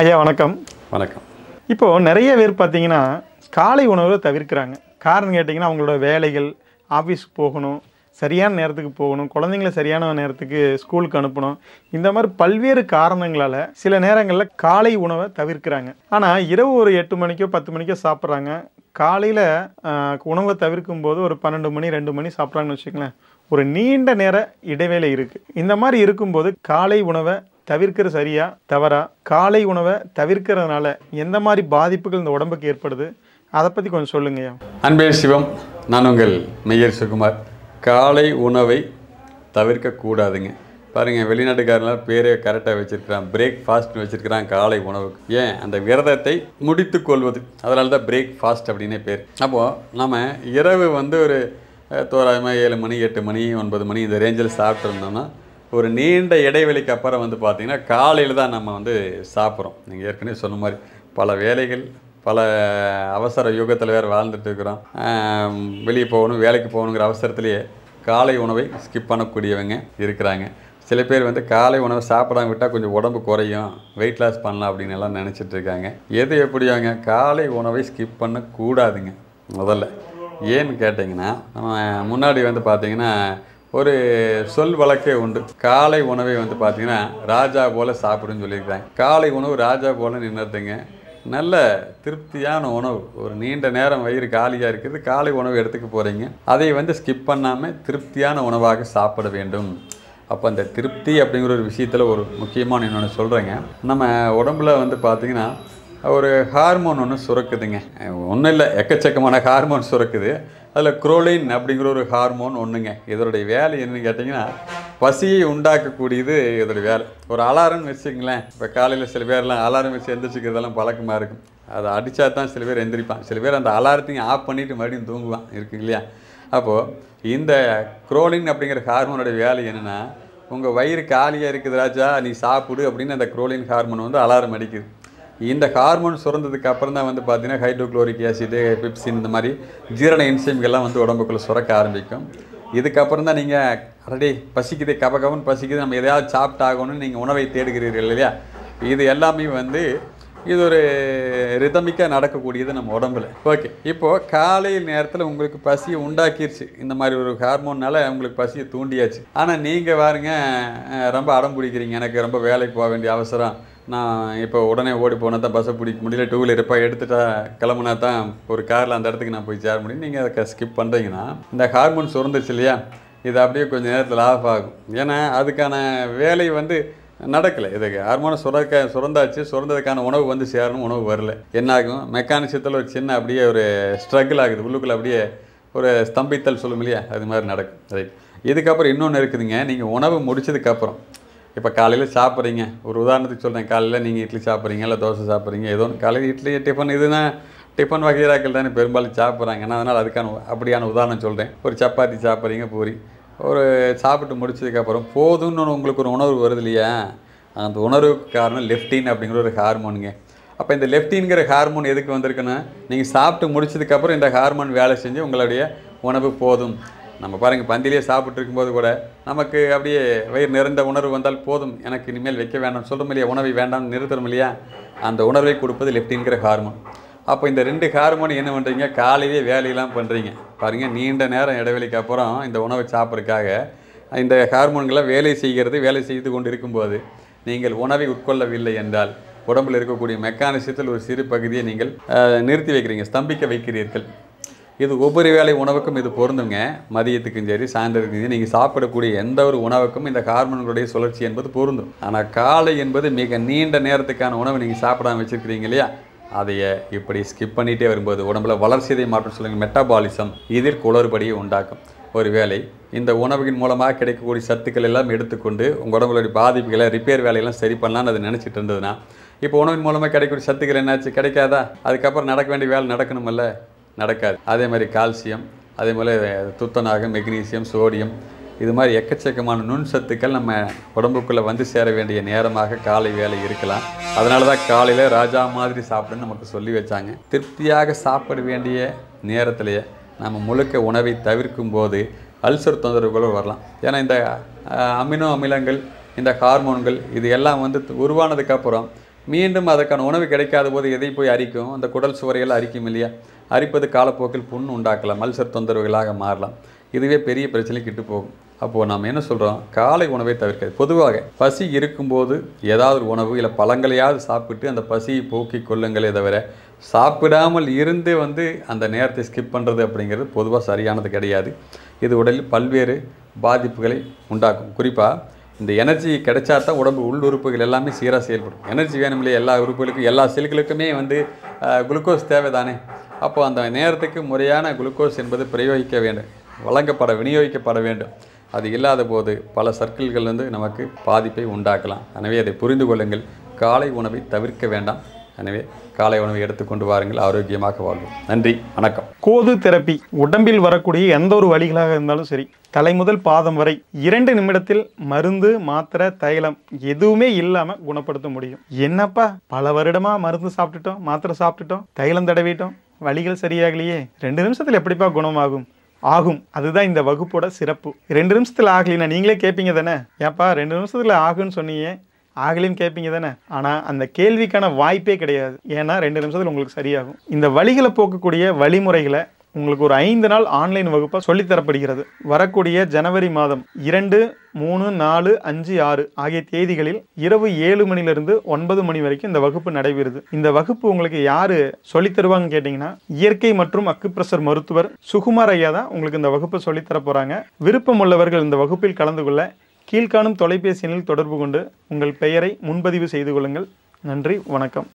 ஐயா வணக்கம். வணக்கம். இப்போது நிறைய பேர் பார்த்தீங்கன்னா காலை உணவை தவிர்க்கிறாங்க. காரணம் கேட்டிங்கன்னா அவங்களோட வேலைகள், ஆஃபீஸுக்கு போகணும், சரியான நேரத்துக்கு போகணும், குழந்தைங்கள சரியான நேரத்துக்கு ஸ்கூலுக்கு அனுப்பணும். இந்த மாதிரி பல்வேறு காரணங்களால் சில நேரங்களில் காலை உணவை தவிர்க்கிறாங்க. ஆனால் இரவு ஒரு 8 மணிக்கோ 10 மணிக்கோ சாப்பிட்றாங்க. காலையில் உணவை தவிர்க்கும் போது ஒரு 12 மணி 2 மணி சாப்பிட்றாங்கன்னு வச்சுக்கங்களேன். ஒரு நீண்ட நேர இடைவேளை இருக்குது. இந்த மாதிரி இருக்கும்போது காலை உணவை தவிர்க்கிறது சரியா தவறா? காலை உணவை தவிர்க்கிறதுனால எந்த மாதிரி பாதிப்புகள் இந்த உடம்புக்கு ஏற்படுது? அதை பற்றி கொஞ்சம் சொல்லுங்கய்யா. அன்பே சிவம். நான் உங்கள் மெய்யர் சுகுமார். காலை உணவை தவிர்க்கக்கூடாதுங்க. பாருங்கள், வெளிநாட்டுக்காரங்களாம் பேரே கரெக்டாக வச்சுருக்கிறான். பிரேக்ஃபாஸ்ட்னு வச்சுருக்கிறான் காலை உணவுக்கு. ஏன்? அந்த விரதத்தை முடித்து கொள்வது. அதனால தான் பிரேக்ஃபாஸ்ட் அப்படின்னே பேர். அப்போது நம்ம இரவு ஒரு தோராயமாக 7 மணி 8 மணி 9 மணி இந்த ரேஞ்சில் சாப்பிட்ருந்தோம்னா ஒரு நீண்ட இடைவெளிக்கு அப்புறம் பார்த்திங்கன்னா காலையில் தான் நம்ம சாப்பிட்றோம். நீங்கள் ஏற்கனவே சொன்ன மாதிரி பல வேலைகள், பல அவசர யுகத்தில் வேறு வாழ்ந்துட்டு இருக்கிறோம். வெளியே போகணும், வேலைக்கு போகணுங்கிற அவசரத்துலேயே காலை உணவை ஸ்கிப் பண்ணக்கூடியவங்க இருக்கிறாங்க. சில பேர் காலை உணவை சாப்பிடாம விட்டால் கொஞ்சம் உடம்பு குறையும், வெயிட் லாஸ் பண்ணலாம் அப்படின்னு எல்லாம் நினச்சிட்டு இருக்காங்க. எது எப்படியாங்க, காலை உணவை ஸ்கிப் பண்ணக்கூடாதுங்க. முதல்ல ஏன்னு கேட்டிங்கன்னா, நம்ம முன்னாடி பார்த்திங்கன்னா ஒரு சொல் வழக்கே உண்டு. காலை உணவை பார்த்திங்கன்னா ராஜா போல் சாப்பிடுன்னு சொல்லியிருக்காங்க. காலை உணவு ராஜா போல் நின்றுட்டுங்க. நல்ல திருப்தியான உணவு. ஒரு நீண்ட நேரம் வயிறு காலியாக இருக்குது, காலை உணவு எடுத்துக்க போகிறீங்க. அதை ஸ்கிப் பண்ணாமல் திருப்தியான உணவாக சாப்பிட வேண்டும். அப்போ அந்த திருப்தி அப்படிங்கிற ஒரு விஷயத்தில் ஒரு முக்கியமான இன்னொன்று சொல்கிறேங்க. நம்ம உடம்புல பார்த்திங்கன்னா ஒரு ஹார்மோன் ஒன்று சுரக்குதுங்க. ஒன்றும் இல்லை, எக்கச்சக்கமான ஹார்மோன் சுரக்குது. அதில் குரோலின் அப்படிங்கிற ஒரு ஹார்மோன் ஒன்றுங்க. இதனுடைய வேலை என்னன்னு கேட்டிங்கன்னா, பசியை உண்டாக்கக்கூடியது இதோடைய வேலை. ஒரு அலாரம்னு வச்சுங்களேன். இப்போ காலையில் சில பேர்லாம் அலாரம் வச்சு எந்திரிச்சிக்கிறதெல்லாம் பழக்கமாக இருக்கும். அதை அடித்தா தான் சில பேர் எந்திரிப்பான். சில பேர் அந்த அலாரத்தையும் ஆஃப் பண்ணிவிட்டு மறுபடியும் தூங்குவான், இருக்கு இல்லையா? அப்போது இந்த குரோலின் அப்படிங்கிற ஹார்மோனுடைய வேலை என்னென்னா, உங்கள் வயிறு காலியாக இருக்குது ராஜா, நீ சாப்பிடு அப்படின்னு அந்த குரோலின் ஹார்மோன் அலாரம் அடிக்குது. இந்த ஹார்மோன் சுரந்ததுக்கு அப்புறம் தான் பார்த்தீங்கன்னா ஹைட்ரோக்ளோரிக் ஆசிடு, பெப்சின், இந்த மாதிரி ஜீரண என்சைம்கள்லாம் உடம்புக்குள்ளே சுரக்க ஆரம்பிக்கும். இதுக்கப்புறம் தான் நீங்கள் ஆல்ரெடி பசிக்குது, கபகபன்னு பசிக்குது, நம்ம எதையாவது சாப்பிட்டாகணும்னு நீங்கள் உணவை தேடுகிறீர்கள் இல்லையா? இது எல்லாமே இது ஒரு ரிதமிக்காக நடக்கக்கூடியது நம்ம உடம்புல. ஓகே, இப்போது காலை நேரத்தில் உங்களுக்கு பசியை உண்டாக்கிடுச்சு. இந்த மாதிரி ஒரு ஹார்மோன்னால உங்களுக்கு பசியை தூண்டியாச்சு. ஆனால் நீங்கள் பாருங்க, ரொம்ப அடம் பிடிக்கிறீங்க. எனக்கு ரொம்ப வேலைக்கு போக வேண்டிய அவசரம், நான் இப்போ உடனே ஓடி போனால் தான் பஸ்ஸை பிடிக்க முடியல, 2 வீலர் எப்போ எடுத்துட்டா கிளம்புனா தான் ஒரு காரில் அந்த இடத்துக்கு நான் போய் சேர முடியும். நீங்கள் அதை ஸ்கிப் பண்ணுறீங்கன்னா இந்த ஹார்மோன் சுரந்துச்சு இல்லையா, இது அப்படியே கொஞ்சம் நேரத்தில் ஆஃப் ஆகும். ஏன்னா அதுக்கான வேலை நடக்கலை. இதுக்கு ஹார்மோனை சுரந்தாச்சு, சுரந்ததுக்கான உணவு சேரணும், உணவு வரல. என்னாகும், மெக்கானிசத்தில் ஒரு சின்ன அப்படியே ஒரு ஸ்ட்ரகிள் ஆகுது. உள்ளுக்குள்ளே அப்படியே ஒரு ஸ்தம்பித்தல் சொல்லும் இல்லையா, அது மாதிரி நடக்கும். ரைட். இதுக்கப்புறம் இன்னொன்று இருக்குதுங்க. நீங்கள் உணவு முடிச்சதுக்கப்புறம் இப்போ காலையில் சாப்பிட்றீங்க, ஒரு உதாரணத்துக்கு சொல்கிறேன். காலையில் நீங்கள் இட்லி சாப்பிட்றீங்க, இல்லை தோசை சாப்பிட்றீங்க, ஏதோ ஒன்று. காலையில் இட்லி டிஃபன் இதுனா டிஃபன் வகைராக்கள் தானே பெரும்பாலும் சாப்பிட்றாங்க. நான் அதனால் அதுக்கான அப்படியான உதாரணம் சொல்கிறேன். ஒரு சப்பாத்தி சாப்பிட்றீங்க, பூரி, ஒரு சாப்பிட்டு முடிச்சதுக்கப்புறம் போதும்னு உங்களுக்கு ஒரு உணர்வு வருது இல்லையா, அந்த உணர்வுக்கு காரணம் லெப்டின் அப்படிங்கிற ஒரு ஹார்மோனுங்க. அப்போ இந்த லெப்டின்கிற ஹார்மோன் எதுக்கு வந்திருக்குன்னா, நீங்கள் சாப்பிட்டு முடிச்சதுக்கப்புறம் இந்த ஹார்மோன் வேலை செஞ்சு உங்களுடைய உணவு போதும். நம்ம பாருங்கள், பந்திலேயே சாப்பிட்டு இருக்கும்போது கூட நமக்கு அப்படியே வயிறு நிறைந்த உணர்வு வந்தால் போதும், எனக்கு இனிமேல் வைக்க வேண்டாம் சொல்கிறோம் இல்லையா, உணவை வேண்டாம்னு நிறுத்துறோம் இல்லையா, அந்த உணர்வை கொடுப்பது லெப்டின்கிற ஹார்மோன். அப்போ இந்த 2 ஹார்மோன் என்ன பண்ணுறீங்க, காலையிலே வேலையெல்லாம் பண்ணுறீங்க. பாருங்கள், நீண்ட நேரம் இடைவெளிக்கு அப்புறம் இந்த உணவை சாப்பிட்றதுக்காக இந்த ஹார்மோன்கள்லாம் வேலை செய்து கொண்டு இருக்கும்போது நீங்கள் உணவை உட்கொள்ளவில்லை என்றால் உடம்பில் இருக்கக்கூடிய மெக்கானிசத்தில் ஒரு சிறு பகுதியை நீங்கள் நிறுத்தி வைக்கிறீங்க, ஸ்தம்பிக்க வைக்கிறீர்கள். இது ஒவ்வொரு வேளை உணவுக்கும் இது பொருந்துங்க. மதியத்துக்கும் சரி, சாயந்தரத்துக்கும் சரி, நீங்கள் சாப்பிடக்கூடிய எந்த ஒரு உணவுக்கும் இந்த ஹார்மோன்களுடைய சுழற்சி என்பது பொருந்தும். ஆனால் காலை என்பது மிக நீண்ட நேரத்துக்கான உணவை நீங்கள் சாப்பிடாமல் வச்சுருக்கிறீங்க இல்லையா, அதையே இப்படி ஸ்கிப் பண்ணிகிட்டே வரும்போது உடம்புல வளர்சிதை மாற்றம் சொல்லுங்கள், மெட்டாபாலிசம், இதில் குளறுபடியை உண்டாக்கும். ஒரு வேளை இந்த உணவின் மூலமாக கிடைக்கக்கூடிய சத்துக்கள் எல்லாம் எடுத்துக்கொண்டு உங்கள் உடம்புடைய பாதிப்புகளை, ரிப்பேர் வேலையெல்லாம் சரி பண்ணலான்னு அதை நினச்சிட்டு இருந்ததுன்னா, இப்போ உணவின் மூலமாக கிடைக்கக்கூடிய சத்துக்கள் என்னாச்சு, கிடைக்காதா? அதுக்கப்புறம் நடக்க வேண்டிய வேலை நடக்கணுமல்ல, நடக்காது. அதே மாதிரி கால்சியம், அதே போல் துத்தநாகம், மெக்னீசியம், சோடியம், இது மாதிரி எக்கச்சக்கமான நுண் சத்துக்கள் நம்ம உடம்புக்குள்ளே சேர வேண்டிய நேரமாக காலை வேலை இருக்கலாம். அதனால தான் காலையில் ராஜா மாதிரி சாப்பிடுன்னு நமக்கு சொல்லி வச்சாங்க. திருப்தியாக சாப்பிட வேண்டிய நேரத்திலேயே நம்ம முழுக்க உணவை தவிர்க்கும் போது அல்சர் தொந்தரவுகளும் வரலாம். ஏன்னா இந்த அமினோ அமிலங்கள், இந்த ஹார்மோன்கள் இது எல்லாம் உருவானதுக்கப்புறம் மீண்டும் அதற்கான உணவு கிடைக்காத போது எதை போய் அரிக்கும்? அந்த குடல் சுவரையெல்லாம் அரிக்கும் இல்லையா? அரிப்பது காலப்போக்கில் புண் உண்டாக்கலாம், அல்சர் தொந்தரவுகளாக மாறலாம். இதுவே பெரிய பிரச்சனைக்கு இட்டு போகும். அப்போது நாம் என்ன சொல்கிறோம்? காலை உணவை தவிர்க்கிறது. பொதுவாக பசி இருக்கும்போது ஏதாவது உணவு இல்லை பழங்களையாவது சாப்பிட்டு அந்த பசியை போக்கிக் கொள்ளுங்களே தவிர சாப்பிடாமல் இருந்து அந்த நேரத்தை ஸ்கிப் பண்ணுறது அப்படிங்கிறது பொதுவாக சரியானது கிடையாது. இது உடலில் பல்வேறு பாதிப்புகளை உண்டாக்கும். குறிப்பாக இந்த எனர்ஜி கிடைச்சா தான் உடம்பு உள்ளுறுப்புகள் எல்லாமே சீராக செயல்படும். எனர்ஜி வேணும் இல்லையா? எல்லா உறுப்புகளுக்கும் எல்லா செல்களுக்குமே குளுக்கோஸ் தேவை தானே. அப்போ அந்த நேரத்துக்கு முறையான குளுக்கோஸ் என்பது பிரயோகிக்க வேண்டும், விநியோகிக்கப்பட வேண்டும். அது இல்லாத போது பல சர்க்கிள்கள் நமக்கு பாதிப்பை உண்டாக்கலாம். எனவே அதை புரிந்து கொள்ளுங்கள். காலை உணவை தவிர்க்க வேண்டாம். எனவே காலை உணவை எடுத்துக்கொண்டு வாருங்கள், ஆரோக்கியமாக வாழ்வோம். நன்றி, வணக்கம். கோது தெரப்பி உடம்பில் வரக்கூடிய எந்த ஒரு வலிகளாக இருந்தாலும் சரி, தலை முதல் பாதம் வரை 2 நிமிடத்தில் மருந்து, மாத்திரை, தைலம் எதுவுமே இல்லாமல் குணப்படுத்த முடியும். என்னப்பா பல வருடமா மருந்து சாப்பிட்டுட்டோம், மாத்திரை சாப்பிட்டுட்டோம், தைலம் தடவிட்டோம், வலிகள் சரியாகலையே, 2 நிமிஷத்தில் எப்படிப்பா குணமாகும்? ஆகும். அதுதான் இந்த வகுப்போட சிறப்பு. 2 நிமிஷத்தில் ஆகலைன்னா நீங்களே கேட்பீங்க தானே, ஏப்பா 2 நிமிஷத்தில் ஆகுன்னு சொன்னீங்க, ஆகலின்னு கேட்பீங்க தானே. ஆனால் அந்த கேள்விக்கான வாய்ப்பே கிடையாது. ஏன்னா 2 நிமிஷத்தில் உங்களுக்கு சரியாகும். இந்த வலிகளை போக்கக்கூடிய வழிமுறைகளை உங்களுக்கு ஒரு 5 நாள் ஆன்லைன் வகுப்பாக சொல்லித்தரப்படுகிறது. வரக்கூடிய ஜனவரி மாதம் 2, 3, 4, 5, 6 ஆகிய தேதிகளில் இரவு 7 மணிலிருந்து 9 மணி வரைக்கும் இந்த வகுப்பு நடைபெறுது. இந்த வகுப்பு உங்களுக்கு யாரு சொல்லித்தருவாங்கன்னு கேட்டிங்கன்னா, இயற்கை மற்றும் அக்குப்ரெஷர் மருத்துவர் சுகுமார் ஐயா தான் உங்களுக்கு இந்த வகுப்பை சொல்லித்தர போகிறாங்க. விருப்பம் உள்ளவர்கள் இந்த வகுப்பில் கலந்து கொள்ள கீழ்காணும் தொலைபேசி எண்ணில் தொடர்பு கொண்டு உங்கள் பெயரை முன்பதிவு செய்து கொள்ளுங்கள். நன்றி, வணக்கம்.